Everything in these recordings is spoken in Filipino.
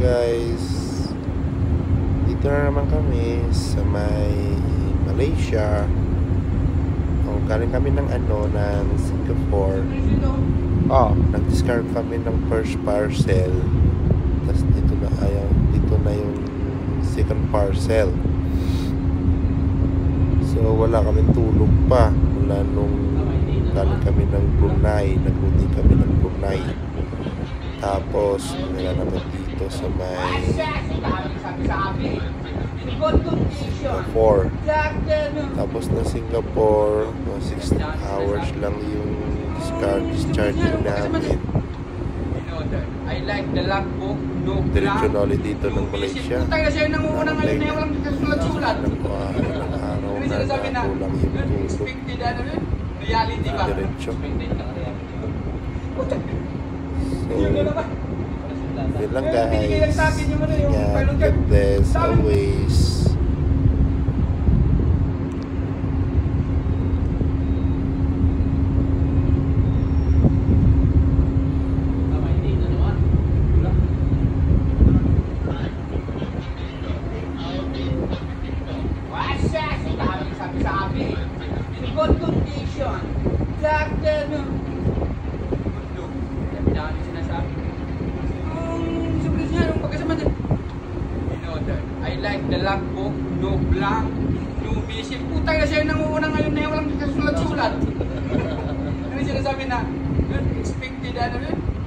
guys, dito na naman kami sa may Malaysia. Galing kami ng ng Singapore. Nag-discard kami ng first parcel. Tapos dito na yung second parcel. So wala kaming tulog pa mula nung galing kami ng Brunei. Nag-routine kami ng Brunei. Tapos wala naman dito sa may Singapore. Tapos na Singapore, 16 hours lang yung discharging namin. I like the logbook, no Diretso na ulit dito ng Malaysia. Putay na siya nang unang ngayon na walang kasulat-sulat. Ilang araw na kulang yung tulog. Expected reality ba? Diretso. So, yun lang guys. Ingat, God bless, always. Good condition. Doctor, no. Dami sinasabi. Surprise niya, nung pagkasama niya. I like the logbook, no blank, no vision. Putay na siya nang unang ngayon na walang kasulat-sulat. Ano siya nasabi na, expected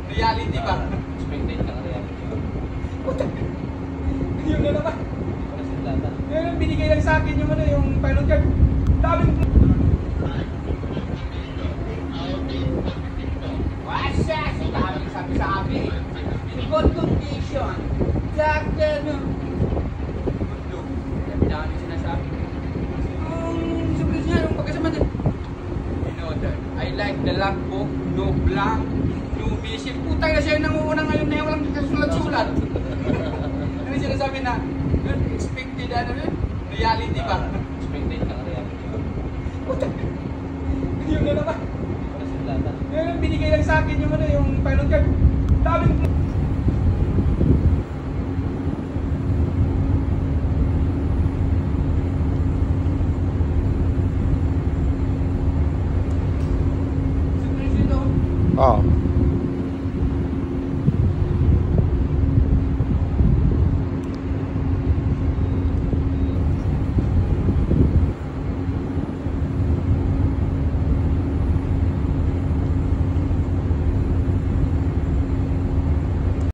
reality ba? Expected ka reality. Putay. Yun na naman. Yung binigay lang sa akin yung pilot card. Daming sabi. Good condition. Doctor, no. Dami sinasabi. Surprise niya, nung pagkasama niya. I like the logbook, no blank, no vision. Putay na siya nang unang ngayon na walang kasulat-sulat. Ano siya nasabi na, expected reality ba? Expected ka reality. Putay. Yun na naman. Yung binigay lang sa akin yung pilot card. Daming